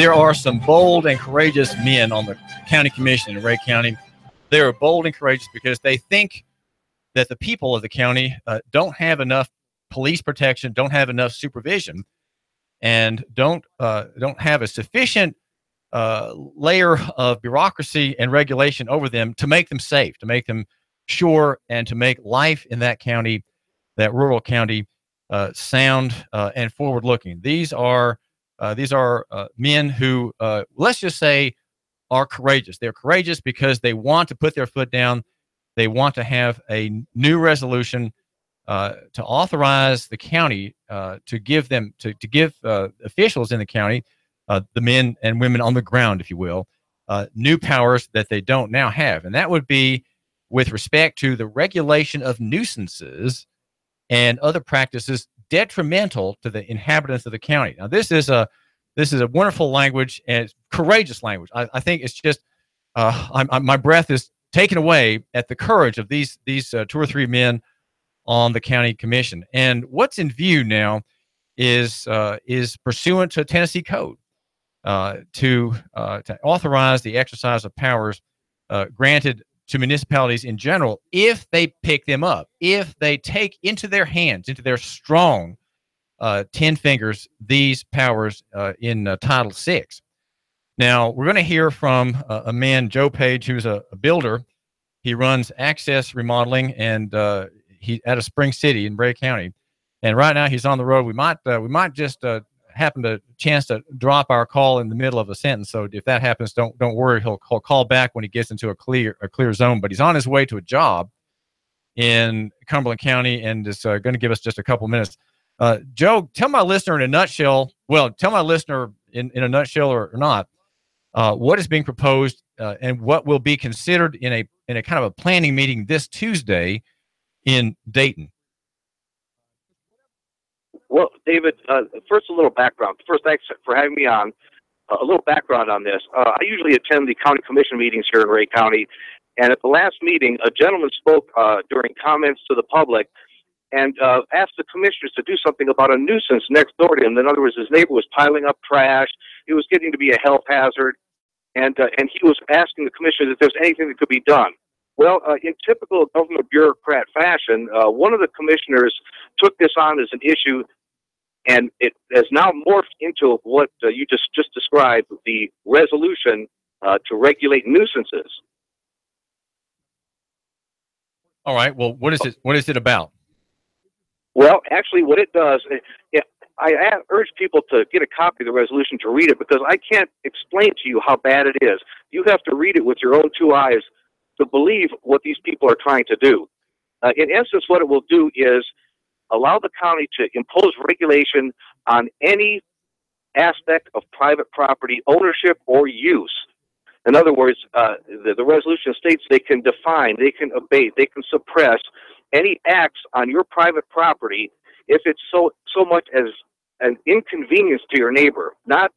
there are some bold and courageous men on the county commission in Rhea County. They are bold and courageous because they think that the people of the county don't have enough police protection, don't have enough supervision, and don't have a sufficient layer of bureaucracy and regulation over them to make them safe, to make them sure, and to make life in that county, that rural county, sound and forward-looking. These are men who, let's just say, are courageous. They're courageous because they want to put their foot down. They want to have a new resolution to authorize the county to give officials in the county, the men and women on the ground, if you will, new powers that they don't now have. And that would be with respect to the regulation of nuisances and other practices detrimental to the inhabitants of the county. Now, this is a wonderful language, and it's courageous language. I think it's just my breath is taken away at the courage of these two or three men on the county commission. And what's in view now is pursuant to Tennessee code to authorize the exercise of powers granted to municipalities in general, if they pick them up, if they take into their hands, into their strong 10 fingers, these powers in Title VI. Now, we're going to hear from a man, Joe Paige, who's a builder. He runs Access Remodeling, and he out of Spring City in Rhea County. And right now he's on the road. We might just happen to chance to drop our call in the middle of a sentence. So if that happens, don't worry. He'll call back when he gets into a clear zone. But he's on his way to a job in Cumberland County, and is going to give us just a couple minutes. Joe, tell my listener in a nutshell. Well, tell my listener in a nutshell or not what is being proposed and what will be considered in a kind of a planning meeting this Tuesday in Dayton. Well, David, first a little background. First, thanks for having me on. A little background on this. I usually attend the county commission meetings here in Rhea County, and at the last meeting, a gentleman spoke during comments to the public and asked the commissioners to do something about a nuisance next door to him. In other words, his neighbor was piling up trash. It was getting to be a health hazard, and he was asking the commissioners if there's anything that could be done. Well, in typical government bureaucrat fashion, one of the commissioners took this on as an issue, and it has now morphed into what you just described, the resolution to regulate nuisances. All right. Well, what is it about? Well, actually, what it does, I urge people to get a copy of the resolution to read it, because I can't explain to you how bad it is. You have to read it with your own two eyes to believe what these people are trying to do. In essence, what it will do is allow the county to impose regulation on any aspect of private property ownership or use. In other words, the resolution states they can define, they can abate, they can suppress any acts on your private property if it's so much as an inconvenience to your neighbor, not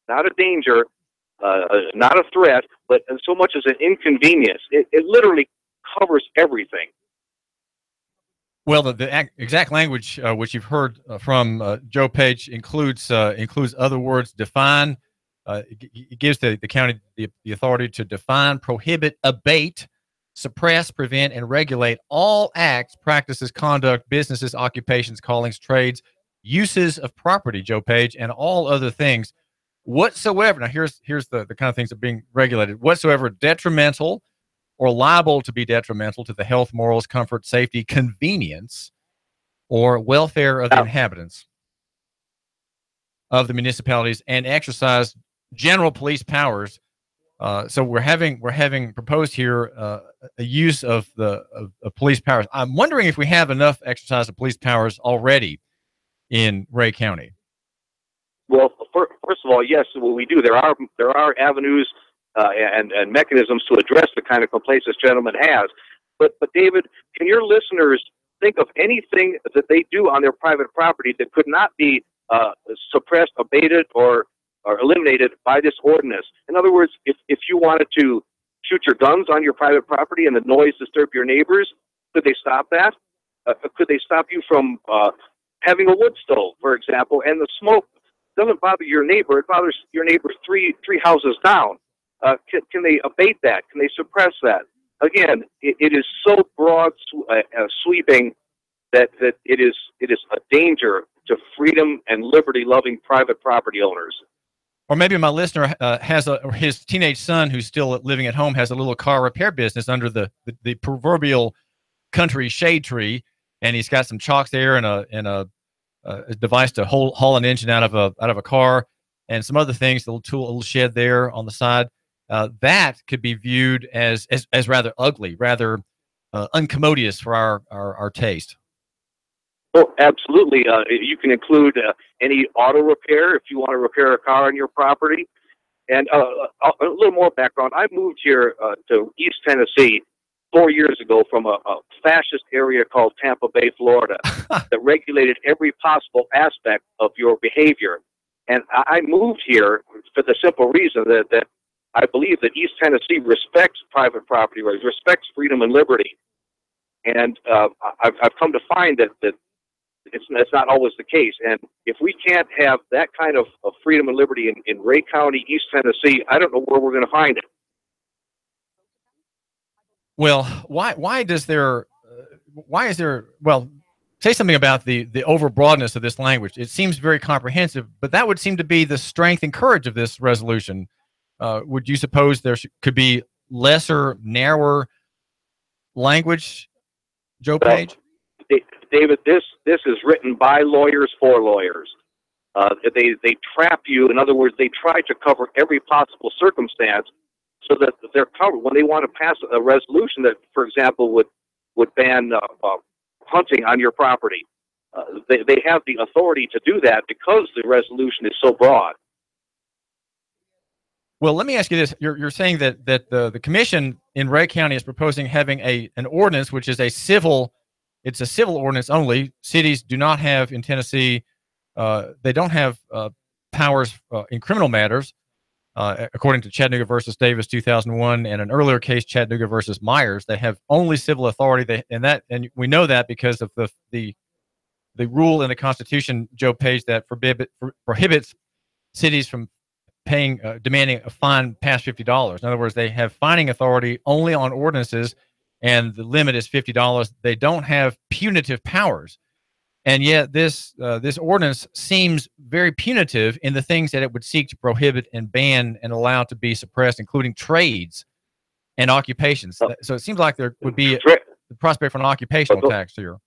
a danger, not a threat, but so much as an inconvenience. It literally covers everything. Well, the exact language which you've heard from Joe Paige includes other words. Define. It gives the county the authority to define, prohibit, abate, suppress, prevent, and regulate all acts, practices, conduct, businesses, occupations, callings, trades, uses of property, Joe Paige, and all other things whatsoever. Now, here's the kind of things that are being regulated. Whatsoever detrimental or liable to be detrimental to the health, morals, comfort, safety, convenience, or welfare of the inhabitants of the municipalities, and exercise general police powers. So we're having proposed here a use of police powers. I'm wondering if we have enough exercise of police powers already in Rhea County. Well, first of all, yes, well, we do. There are avenues and mechanisms to address the kind of complaints this gentleman has. But David, can your listeners think of anything that they do on their private property that could not be suppressed, abated, or eliminated by this ordinance? In other words, if you wanted to shoot your guns on your private property and the noise disturb your neighbors, could they stop that? Could they stop you from having a wood stove, for example, and the smoke doesn't bother your neighbor. It bothers your neighbor three houses down. Can they abate that? Can they suppress that? Again, it is so broad, sweeping that it is a danger to freedom and liberty-loving private property owners. Or maybe my listener has his teenage son who's still living at home has a little car repair business under the proverbial country shade tree, and he's got some chocks there and a device to haul an engine out of a car and some other things, a little shed there on the side. That could be viewed as rather ugly, rather uncommodious for our taste. Oh, absolutely. You can include any auto repair if you want to repair a car on your property. And a little more background. I moved here to East Tennessee 4 years ago from a fascist area called Tampa Bay, Florida, that regulated every possible aspect of your behavior. And I moved here for the simple reason that I believe that East Tennessee respects private property rights, respects freedom and liberty. And I've come to find that it's not always the case. And if we can't have that kind of freedom and liberty in Rhea County, East Tennessee, I don't know where we're going to find it. Well, why is there, well, say something about the overbroadness of this language. It seems very comprehensive, but that would seem to be the strength and courage of this resolution. Would you suppose there could be lesser, narrower language, Joe Paige? David, this is written by lawyers for lawyers. They trap you. In other words, they try to cover every possible circumstance so that they're covered. When they want to pass a resolution that, for example, would ban hunting on your property, they have the authority to do that because the resolution is so broad. Well, let me ask you this. You're saying that the commission in Rhea County is proposing having an ordinance, which is it's a civil ordinance only. Cities do not have in Tennessee, they don't have powers in criminal matters, according to Chattanooga versus Davis 2001 and an earlier case, Chattanooga versus Myers. They have only civil authority, and we know that because of the rule in the Constitution, Joe Paige, that prohibits cities from demanding a fine past $50. In other words, they have fining authority only on ordinances, and the limit is $50. They don't have punitive powers, and yet this ordinance seems very punitive in the things that it would seek to prohibit and ban and allow to be suppressed, including trades and occupations. So it seems like there would be the prospect for an occupational tax here.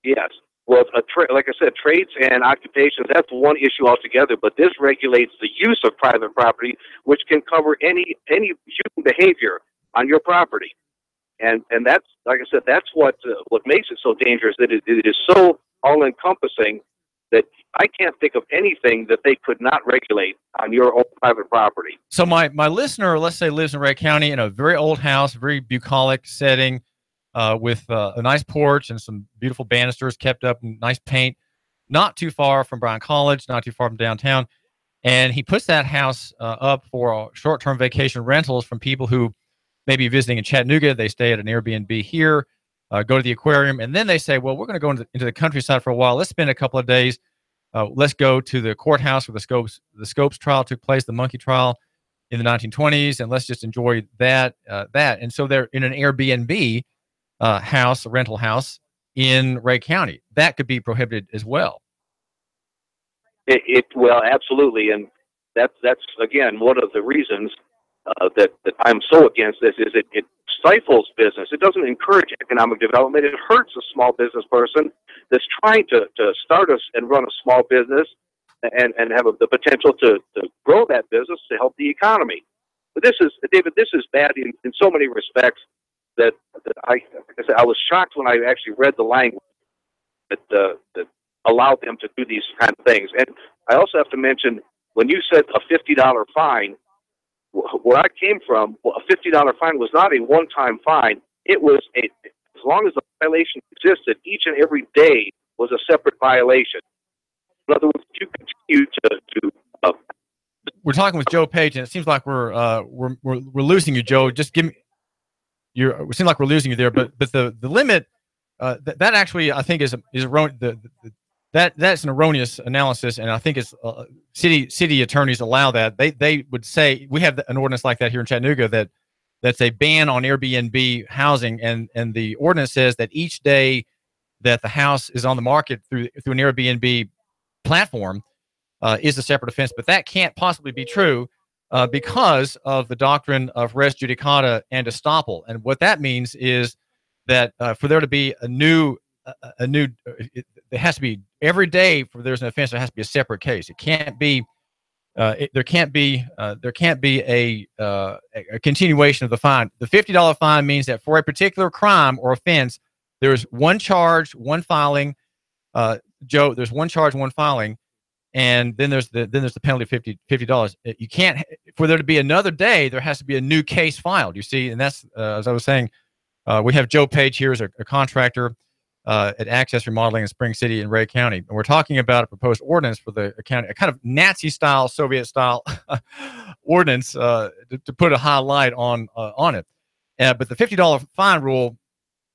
Yes. Well, like I said, trades and occupations, that's one issue altogether, but this regulates the use of private property, which can cover any human behavior on your property. And that's, like I said, that's what makes it so dangerous, that it is so all-encompassing that I can't think of anything that they could not regulate on your own private property. So my listener, let's say, lives in Rhea County in a very old house, very bucolic setting, with a nice porch and some beautiful banisters kept up and nice paint, not too far from Bryan College, not too far from downtown. And he puts that house up for short-term vacation rentals from people who may be visiting in Chattanooga. They stay at an Airbnb here, go to the aquarium, and then they say, well, we're going to go into the countryside for a while. Let's spend a couple of days. Let's go to the courthouse where the Scopes trial took place, the monkey trial in the 1920s, and let's just enjoy that. And so they're in an Airbnb house, a rental house in Rhea County. That could be prohibited as well. Well, absolutely, and that's again one of the reasons that I'm so against this. Is it stifles business. It doesn't encourage economic development. It hurts a small business person that's trying to start us and run a small business and have the potential to grow that business to help the economy. But this is, David, this is bad in so many respects. That like I said, I was shocked when I actually read the language that allowed them to do these kind of things. And I also have to mention, when you said a $50 fine, where I came from, a $50 fine was not a one-time fine. It was as long as the violation existed, each and every day was a separate violation. In other words, you continue to we're talking with Joe Paige, and it seems like we're losing you, Joe. Just give me. It seems like we're losing you there, but the limit that actually I think is wrong. The that's an erroneous analysis, and I think it's city attorneys allow that. They would say we have an ordinance like that here in Chattanooga that's a ban on Airbnb housing, and the ordinance says that each day that the house is on the market through an Airbnb platform is a separate offense. But that can't possibly be true because of the doctrine of res judicata and estoppel. And what that means is that for there to be it has to be every day for there's an offense. There has to be a separate case. It can't be. There can't be a continuation of the fine. The $50 fine means that for a particular crime or offense, there's one charge, one filing. Joe, there's one charge, one filing, and then there's the penalty of $50. You can't, for there to be another day, there has to be a new case filed. You see, and that's as I was saying, we have Joe Paige here as a contractor at Access Remodeling in Spring City in Rhea County, and we're talking about a proposed ordinance for the county, a kind of Nazi-style, Soviet-style ordinance to put a highlight on it. But the $50 fine rule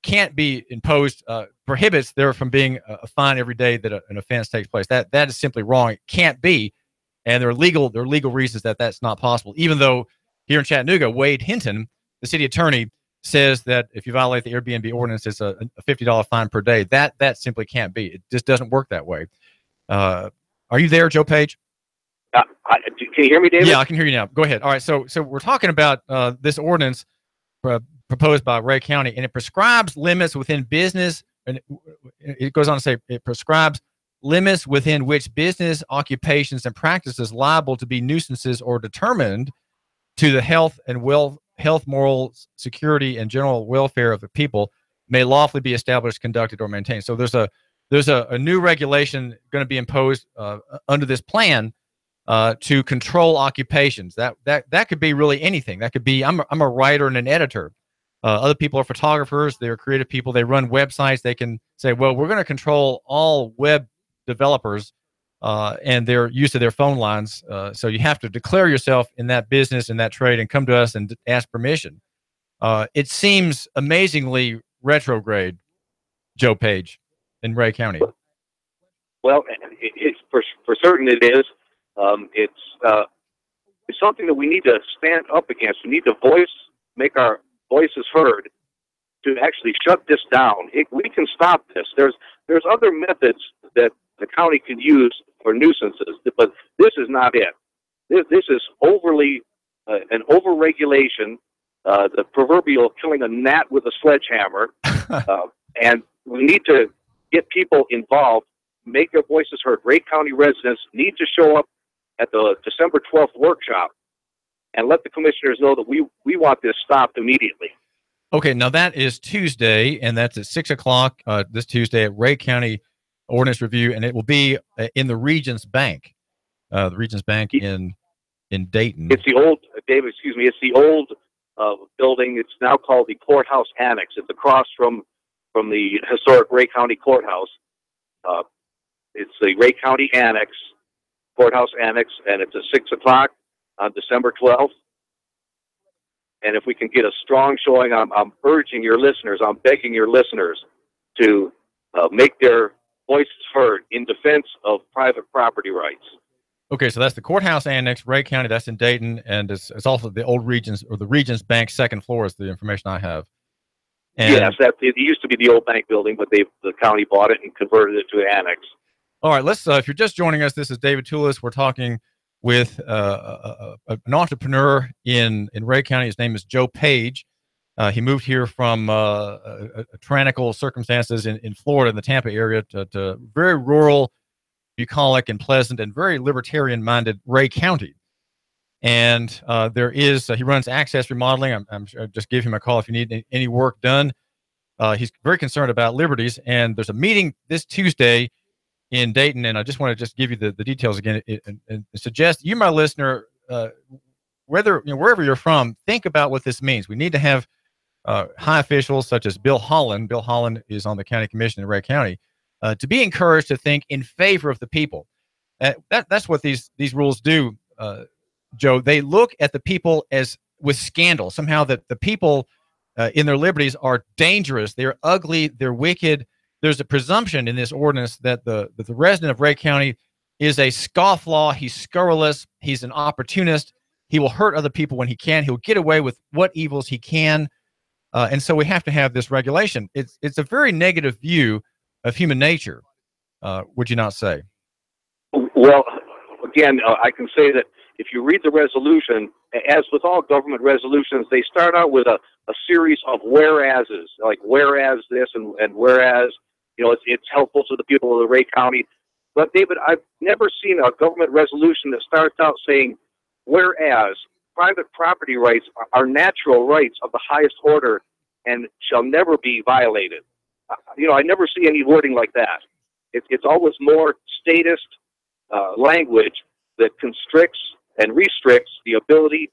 can't be imposed, prohibits there from being a fine every day that an offense takes place. That is simply wrong. It can't be, and there are legal reasons that that's not possible. Even though here in Chattanooga, Wade Hinton, the city attorney, says that if you violate the Airbnb ordinance, it's a $50 fine per day. That simply can't be. It just doesn't work that way. Are you there, Joe Paige? Can you hear me, David? Yeah, I can hear you now. Go ahead. All right, so we're talking about this ordinance proposed by Rhea County, and it prescribes limits within business, and it goes on to say it prescribes limits within which business occupations and practices liable to be nuisances or determined to the health, moral, security, and general welfare of the people may lawfully be established, conducted, or maintained. So there's a new regulation going to be imposed under this plan to control occupations. That could be really anything. That could be I'm a writer and an editor. Other people are photographers. They're creative people. They run websites. They can say, well, we're going to control all web developers and their use of their phone lines. So you have to declare yourself in that business, in that trade, and come to us and ask permission. It seems amazingly retrograde, Joe Paige, in Rhea County. Well, it's for certain it is. It's something that we need to stand up against. We need to make our voices heard to actually shut this down. We can stop this. There's other methods that the county can use for nuisances, but this is not it. This is overly an overregulation, the proverbial killing a gnat with a sledgehammer, and we need to get people involved, make their voices heard. Rhea County residents need to show up at the December 12th workshop and let the commissioners know that we want this stopped immediately. Okay, now that is Tuesday, and that's at 6 o'clock this Tuesday at Rhea County Ordinance Review, and it will be in the Regions Bank, in Dayton. It's the old, David, excuse me, it's the old building. It's now called the Courthouse Annex. It's across from the historic Rhea County Courthouse. It's the Rhea County Annex, Courthouse Annex, and it's at 6 o'clock on December 12th. And if we can get a strong showing, I'm urging your listeners, I'm begging your listeners to make their voices heard in defense of private property rights. Okay, so that's the Courthouse Annex, Rhea County, that's in Dayton, and it's also the old Regions, or the Regions Bank second floor is the information I have. And yes, it used to be the old bank building, but the county bought it and converted it to an annex. All right, let's. If you're just joining us, this is David Tulis. We're talking with an entrepreneur in Rhea County. His name is Joe Paige. He moved here from tyrannical circumstances in Florida, in the Tampa area, to very rural, bucolic, and pleasant, and very libertarian-minded Rhea County. And he runs Access Remodeling. I'm sure, just give him a call if you need any work done. He's very concerned about liberties, and there's a meeting this Tuesday in Dayton, and I just want to give you the details again and suggest you, my listener, wherever you're from, think about what this means. We need to have high officials such as Bill Holland. Bill Holland is on the county commission in Rhea County, to be encouraged to think in favor of the people. That's what these rules do, Joe. They look at the people as with scandal, somehow that the people in their liberties are dangerous, they're ugly, they're wicked, there's a presumption in this ordinance that the resident of Rhea County is a scofflaw. He's scurrilous. He's an opportunist. He will hurt other people when he can. He'll get away with what evils he can. And so we have to have this regulation. It's a very negative view of human nature, would you not say? Well, again, I can say that if you read the resolution, as with all government resolutions, they start out with a series of whereases, like whereas this and whereas, it's helpful to the people of the Rhea County. But, David, I've never seen a government resolution that starts out saying, whereas private property rights are natural rights of the highest order and shall never be violated. I never see any wording like that. It's always more statist language that constricts and restricts the ability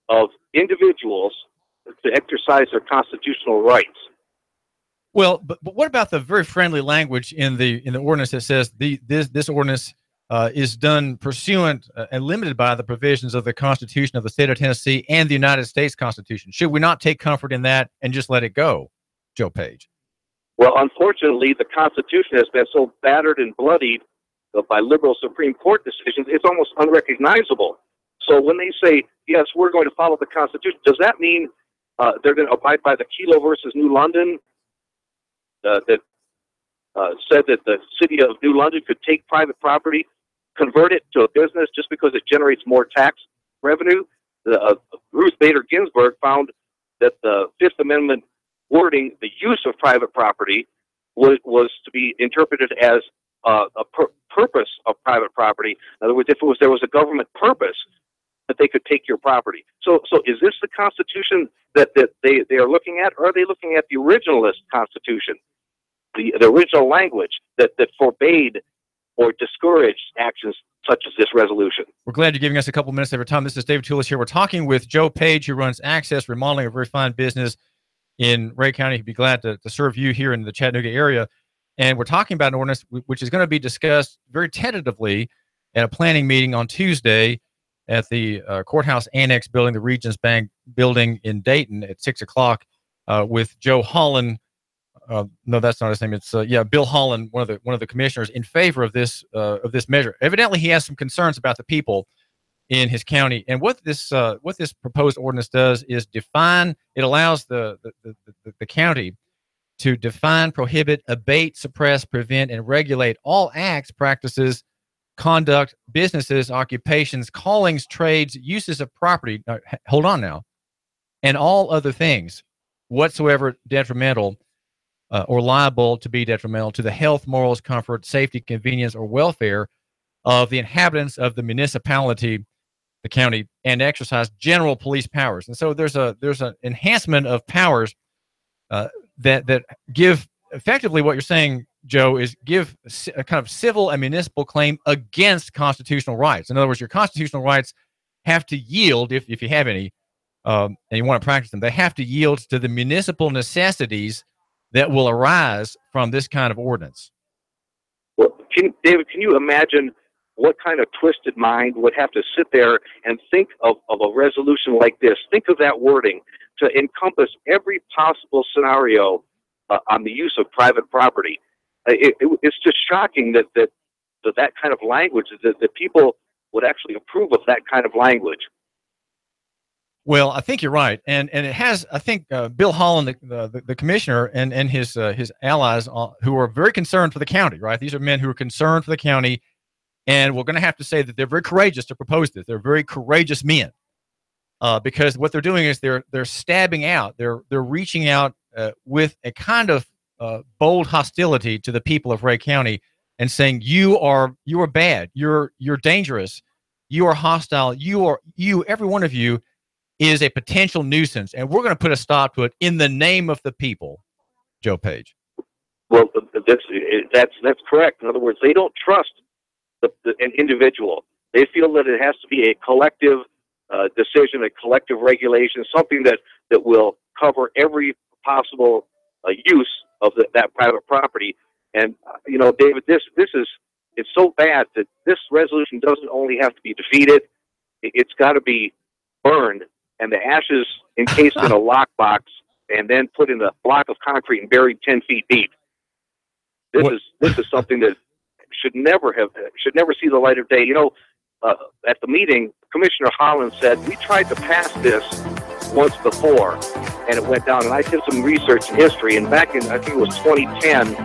of individuals to exercise their constitutional rights. Well, but what about the very friendly language in the ordinance that says this ordinance is done pursuant and limited by the provisions of the Constitution of the state of Tennessee and the United States Constitution? Should we not take comfort in that and just let it go, Joe Paige? Well, unfortunately, the Constitution has been so battered and bloodied by liberal Supreme Court decisions, it's almost unrecognizable. So when they say, yes, we're going to follow the Constitution, does that mean they're going to abide by the Kelo versus New London that said that the city of New London could take private property, convert it to a business just because it generates more tax revenue? Ruth Bader Ginsburg found that the Fifth Amendment wording, the use of private property, was to be interpreted as purpose of private property. In other words, if there was a government purpose, that they could take your property. So is this the Constitution that they are looking at, or are they looking at the originalist Constitution, the original language that forbade or discouraged actions such as this resolution? We're glad you're giving us a couple minutes of your time. This is David Tulis here. We're talking with Joe Paige, who runs Access Remodeling, a very fine business in Rhea County. He'd be glad to serve you here in the Chattanooga area. And we're talking about an ordinance which is going to be discussed very tentatively at a planning meeting on Tuesday at the Courthouse Annex building, the Regions Bank building in Dayton at 6 o'clock with Joe Holland. No, that's not his name. It's Bill Holland, one of the commissioners, in favor of this measure. Evidently, he has some concerns about the people in his county. And what this proposed ordinance does is define. It allows the county to define, prohibit, abate, suppress, prevent, and regulate all acts, practices, conduct, businesses, occupations, callings, trades, uses of property. Hold on now, and all other things whatsoever detrimental or liable to be detrimental to the health, morals, comfort, safety, convenience, or welfare of the inhabitants of the municipality, the county, and exercise general police powers. And so there's an enhancement of powers that give effectively what you're saying, Joe, is give a kind of civil and municipal claim against constitutional rights. In other words, your constitutional rights have to yield, if you have any, and you want to practice them, they have to yield to the municipal necessities that will arise from this kind of ordinance. Well, David, can you imagine what kind of twisted mind would have to sit there and think of a resolution like this? Think of that wording to encompass every possible scenario on the use of private property. It's just shocking that kind of language, that people would actually approve of that kind of language. Well, I think you're right, and it has. I think Bill Holland, the commissioner, and his allies, who are very concerned for the county. Right, these are men who are concerned for the county, and we're going to have to say that they're very courageous to propose this. They're very courageous men, because what they're doing is they're stabbing out. They're reaching out with a kind of bold hostility to the people of Rhea County, and saying you are bad. You're dangerous. You are hostile. Every one of you is a potential nuisance, and we're going to put a stop to it in the name of the people. Joe Paige. Well, that's correct. In other words, they don't trust an individual. They feel that it has to be a collective decision, a collective regulation, something that will cover every possible use of that private property. And David, it's so bad that this resolution doesn't only have to be defeated; it's got to be burned, and the ashes encased in a lockbox, and then put in a block of concrete and buried 10 feet deep. This is something that should never see the light of day. You know, at the meeting, Commissioner Holland said, we tried to pass this once before, and it went down. And I did some research in history, and back in, I think it was 2010,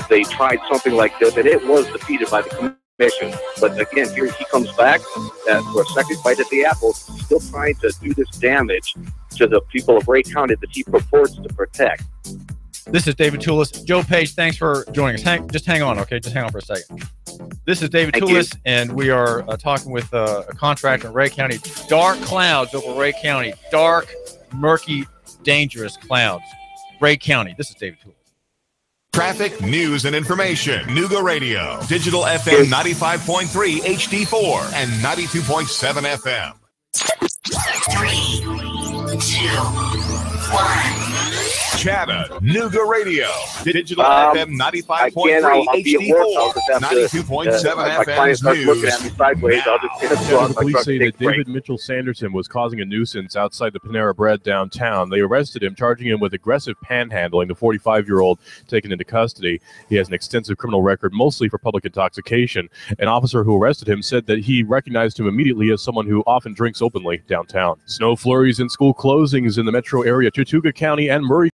they tried something like this, and it was defeated by the commission. But again, here he comes back for a second bite at the apple, still trying to do this damage to the people of Rhea County that he purports to protect. This is David Tulis. Joe, Paige, thanks for joining us. Just hang on, okay? Just hang on for a second. This is David Tulis, and we are talking with a contractor in Rhea County. Dark clouds over Rhea County. Dark, murky, dangerous clouds. Rhea County. This is David Tulis. Traffic, news, and information. Nooga Radio. Digital FM 95.3 HD4 and 92.7 FM. 3, 2, 1. Chattanooga Radio. Digital FM 95.3 HD4, 92.7 FM news. Police say that David Mitchell Sanderson was causing a nuisance outside the Panera Bread downtown. They arrested him, charging him with aggressive panhandling. The 45-year-old taken into custody. He has an extensive criminal record, mostly for public intoxication. An officer who arrested him said that he recognized him immediately as someone who often drinks openly downtown. Snow flurries and school closings in the metro area, Chattanooga County and Murray